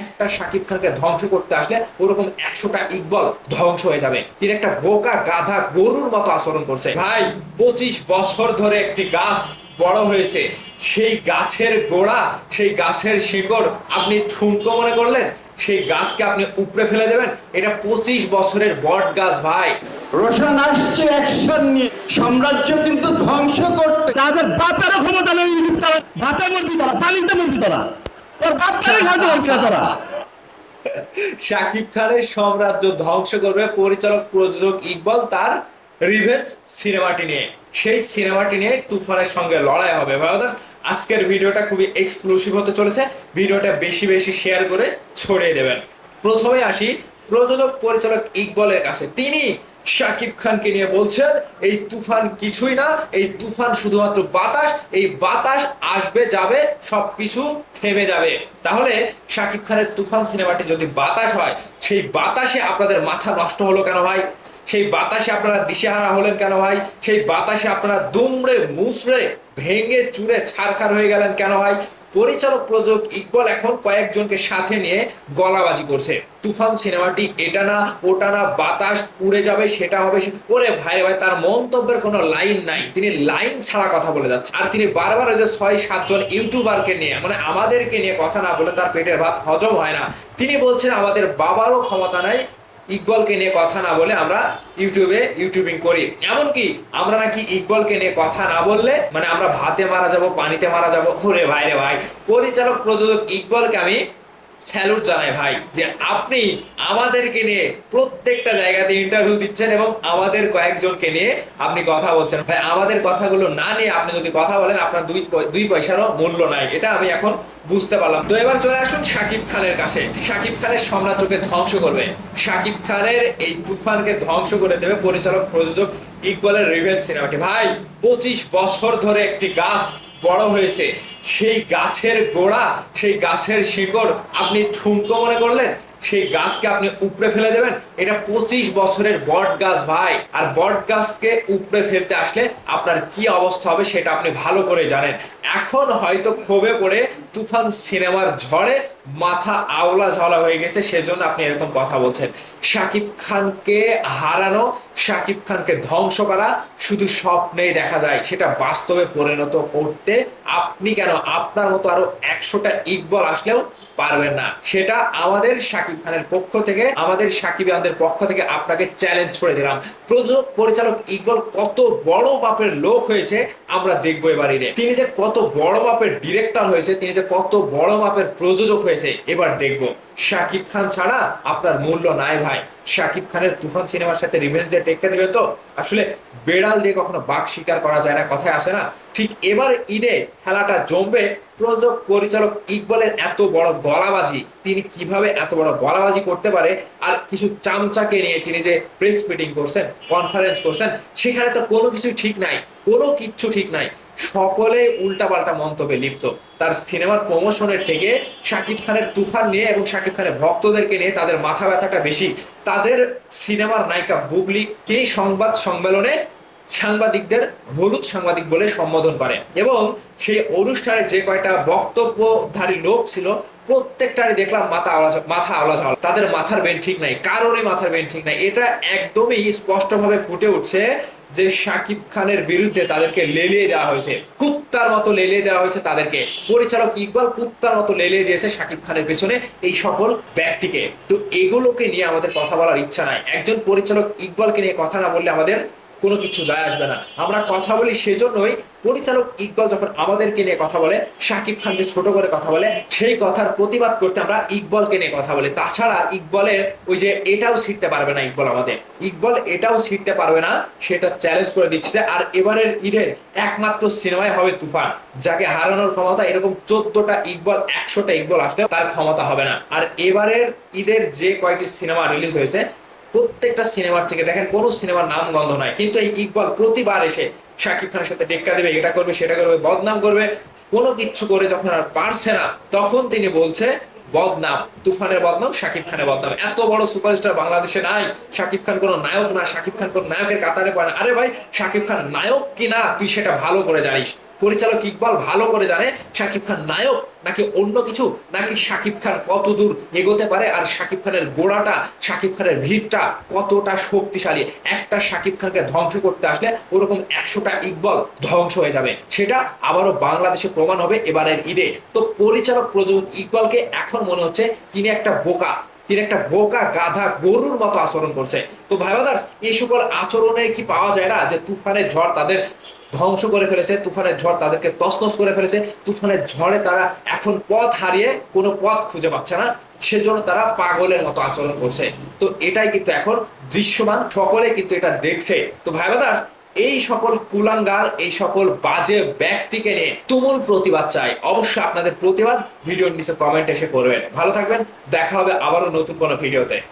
একটা শাকিব খানকে ধ্বংস করতে আসলে ওরকম 100টা ইকবল ধ্বংস হয়ে যাবে। তিনি একটা বোকা গাধা গরুর মতো আচরণ করছে ভাই। 25 বছর ধরে একটি গাছ বড় হয়েছে, সেই গাছের গোড়া, সেই গাছের শিকড় আপনি ঠুনকো মনে করলেন, সেই গাছকে আপনি উপড়ে ফেলে দেবেন? এটা 25 বছরের বট গাছ ভাই। রোশন আসছে অ্যাকশন নিয়ে, সাম্রাজ্য কিন্তু ধ্বংস করতে। তাদের বাপেরও ক্ষমতা নেই, ভাতে মরবি তোরা, পানিতে মরবি তোরা, তোর বাপটারই খাওয়াতে পারবি না তোরা। শাকিব খানের সাম্রাজ্য ধ্বংস করবে পরিচালক প্রযোজক ইকবাল তার রিভেঞ্জ সিনেমাটি নিয়ে। সেই সিনেমাটি নিয়ে তুফানের সঙ্গে লড়াই হবে। ব্রাদার্স, আজকের ভিডিওটা খুবই এক্সক্লুসিভ হতে চলেছে, ভিডিওটা বেশি বেশি শেয়ার করে ছড়িয়ে দেবেন। প্রথমে আসি প্রযোজক পরিচালক ইকবালের কাছে। তিনি শাকিব খানকে নিয়ে বলছেন এই তুফান কিছুই না, এই তুফান শুধুমাত্র বাতাস, এই বাতাস আসবে যাবে, সবকিছু থেমে যাবে। তাহলে শাকিব খানের তুফান সিনেমাটি যদি বাতাস হয়, সেই বাতাসে আপনাদের মাথা নষ্ট হলো কেন ভাই? সেই বাতাসে আপনারা দিশেহারা হলেন কেন ভাই? সেই বাতাসে আপনারা দুমড়ে মুচড়ে ভেঙে চুরে ছারখার হয়ে গেলেন কেন ভাই? পরিচালক প্রযোজক ইকবাল এখন কয়েকজনকে সাথে নিয়ে গলাবাজি করছে, তুফান সিনেমাটি এটা না ওটা না, বাতাস উড়ে যাবে, সেটা হবে। ওরে ভাই ভাই, তার মন্তব্যের কোনো লাইন নাই, তিনি লাইন ছাড়া কথা বলে যাচ্ছে। আর তিনি বারবার ওই যে 6-7 জন ইউটিউবারকে নিয়ে, মানে আমাদেরকে নিয়ে কথা না বলে তার পেটের ভাত হজম হয় না। তিনি বলছেন আমাদের বাবারও ক্ষমতা নাই ইকবালকে নিয়ে কথা না বলে আমরা ইউটিউবিং করি। এমনকি আমরা নাকি ইকবালকে নিয়ে কথা না বললে মানে আমরা ভাতে মারা যাব, পানিতে মারা যাব। ওরে ভাই রে ভাই, পরিচালক প্রযোজক ইকবালকে আমি স্যালুট জানাই ভাই, যে আপনি আমাদেরকে নিয়ে প্রত্যেকটা জায়গাতে ইন্টারভিউ দিচ্ছেন এবং আমাদের কয়েকজনকে নিয়ে আপনি কথা বলছেন। ভাই, আমাদের কথাগুলো না নিয়ে আপনি যদি কথা বলেন, আপনার দুই পয়সারও মূল্য নাই, এটা আমি এখন বুঝতে পারলাম। তো এবার চলে আসুন শাকিব খানের কাছে। শাকিব খানের সাম্রাজ্যকে ধ্বংস করবে, শাকিব খানের এই তুফানকে ধ্বংস করে দেবে পরিচালক প্রযোজক ইকবালের রিভেঞ্জ সিনেমাটি। ভাই, 25 বছর ধরে একটি গাছ বড় হয়েছে, সেই গাছের গোড়া, সেই গাছের শিকড় আপনি ঠুনকো মনে করলেন, সেই গাছকে আপনি উপড়ে ফেলে দেবেন? এটা 25 বছরের বট গাছ ভাই। আর বট গাছকে উপড়ে ফেলতে আসলে আপনার কি অবস্থা হবে সেটা আপনি ভালো করে জানেন। এখন হয়তো ক্ষোভে পড়ে তুফান সিনেমার ঝড়ে মাথা আওলা ঝাওলা হয়ে গেছে, সেজন্য আপনি এরকম কথা বলছেন। শাকিব খানকে হারানো, শাকিব খানকে ধ্বংস করা শুধু স্বপ্নেই দেখা যায়, সেটা বাস্তবে পরিণত করতে আপনি কেন, আপনার মতো আরো 100টা ইকবল আসলেও পারবেন না। সেটা আমাদের শাকিব খানের পক্ষ থেকে, আমাদের সাকিবিয়ানদের পক্ষ থেকে আপনাকে চ্যালেঞ্জ করে দিলাম। প্রযোজক পরিচালক ইকবাল কত বড় মাপের লোক হয়েছে আমরা দেখবো এবারে। তিনি যে কত বড় মাপের ডিরেক্টর হয়েছে, তিনি যে কত বড় মাপের প্রযোজক হয়েছে এবার দেখবো। শাকিব খান ছাড়া আপনার মূল্য নাই ভাই। শাকিব খানের তুফান সিনেমার সাথে রিভেঞ্জ দিয়ে টেক্কা দিবেন তো? আসলে বেড়াল দিয়ে কখনো বাঘ শিকার করা যায় না, কথায় আসে না? ঠিক এবার ঈদে খেলাটা জমবে। প্রযোজক পরিচালক ইকবালের এত বড় গলাবাজি, তিনি কিভাবে এত বড় গলাবাজি করতে পারে? আর কিছু চামচাকে নিয়ে তিনি যে প্রেস মিটিং করছেন, কনফারেন্স করছেন, সেখানে তো কোনো কিছু ঠিক নাই, কোনো কিচ্ছু ঠিক নাই। সকলে উল্টাপাল্টা মন্তব্যে লিপ্ত। তার সিনেমার প্রমোশনের থেকে শাকিব খানের তুফান নিয়ে এবং শাকিব খানের ভক্তদেরকে নিয়ে তাদের মাথা ব্যথাটা বেশি। তাদের সিনেমার নায়িকা বুবলি, তিনি সংবাদ সম্মেলনে সাংবাদিকদের হলুদ সাংবাদিক বলে সম্বোধন করেন এবং সেই অনুষ্ঠানে যে কয়টা বক্তব্যধারী লোক ছিল প্রত্যেকটারই দেখলাম মাথা আওলা ঝাওলা। তাদের মাথার বেন ঠিক নাই, কারোরই মাথার বেন ঠিক নাই। এটা একদমই স্পষ্টভাবে ফুটে উঠছে যে শাকিব খানের বিরুদ্ধে তাদেরকে লেলিয়ে দেওয়া হয়েছে, কুত্তার মতো লেলিয়ে দেওয়া হয়েছে তাদেরকে। পরিচালক ইকবাল কুত্তার মতো লেলিয়ে দিয়েছে শাকিব খানের পেছনে এই সকল ব্যক্তিকে। তো এগুলোকে নিয়ে আমাদের কথা বলার ইচ্ছা নাই। একজন পরিচালক ইকবালকে নিয়ে কথা না বললে আমাদের কোনো কিছু যায় আসবে না। আমরা কথা বলি সেজন্যই, পরিচালক ইকবাল যখন আমাদেরকে নিয়ে কথা বলে, শাকিব খানকে ছোট করে কথা বলে, সেই কথার প্রতিবাদ করতে আমরা ইকবালকে নিয়ে কথা বলি। তাছাড়া ইকবালের ওই যে এটাও ছিটতে পারবে না ইকবাল, আমাদের ইকবাল এটাও ছিটতে পারবে না, সেটা চ্যালেঞ্জ করে দিচ্ছে। আর এবারের ঈদের একমাত্র সিনেমায় হবে তুফান, যাকে হারানোর ক্ষমতা এরকম 14টা ইকবাল, 100টা ইকবাল আসলে তার ক্ষমতা হবে না। আর এবারের ঈদের যে কয়টি সিনেমা রিলিজ হয়েছে, প্রত্যেকটা সিনেমার থেকে দেখেন কোনো সিনেমার নাম গন্ধ নাই, কিন্তু এই ইকবাল প্রতিবার এসে শাকিব খানের সাথে টেক্কা দেবে, এটা করবে সেটা করবে, বদনাম করবে। কোনো কিচ্ছু করে যখন আর পারছে না, তখন তিনি বলছে বদনাম, তুফানের বদনাম, শাকিব খানের বদনাম। এত বড় সুপারস্টার বাংলাদেশে নাই, শাকিব খান কোনো নায়ক না, শাকিব খান কোনো নায়কের কাতারে পড়ে না। আরে ভাই, শাকিব খান নায়ক কি না তুই সেটা ভালো করে জানিস। পরিচালক ইকবাল ভালো করে জানে শাকিব খান নায়ক নাকি অন্য কিছু, নাকি শাকিব খান কত দূর এগোতে পারে, আর শাকিব খানের গোড়াটা, শাকিব খানের ভিতটা কতটা শক্তিশালী। একটা শাকিব খানকে ধ্বংস করতে আসলে ওরকম 100টা ইকবাল ধ্বংস হয়ে যাবে। সেটা আবারও বাংলাদেশে প্রমাণ হবে এবারের ঈদে। তো পরিচালক প্রযোজক ইকবালকে এখন মনে হচ্ছে তিনি একটা বোকা, তিনি একটা বোকা গাধা গরুর মতো আচরণ করছে। তো ভাই ব্রাদার্স, এই সকল আচরণে কি পাওয়া যায় না যে তুফানের ঝড় তাদের ধ্বংস করে ফেলেছে, তুফানের ঝড় তাদেরকে তছনছ করে ফেলেছে, তুফানের ঝড়ে তারা এখন পথ হারিয়ে কোনো পথ খুঁজে পাচ্ছে না, সেজন্য তারা পাগলের মতো আচরণ করছে। তো এটাই কিন্তু এখন দৃশ্যমান, সকলে কিন্তু এটা দেখছে। তো ভাই ব্রাদার্স, এই সকল কুলাঙ্গার, এই সকল বাজে ব্যক্তিকে নিয়ে তুমুল প্রতিবাদ চাই। অবশ্যই আপনাদের প্রতিবাদ ভিডিওর নিচে কমেন্ট এসে করবেন। ভালো থাকবেন, দেখা হবে আবারও নতুন কোনো ভিডিওতে।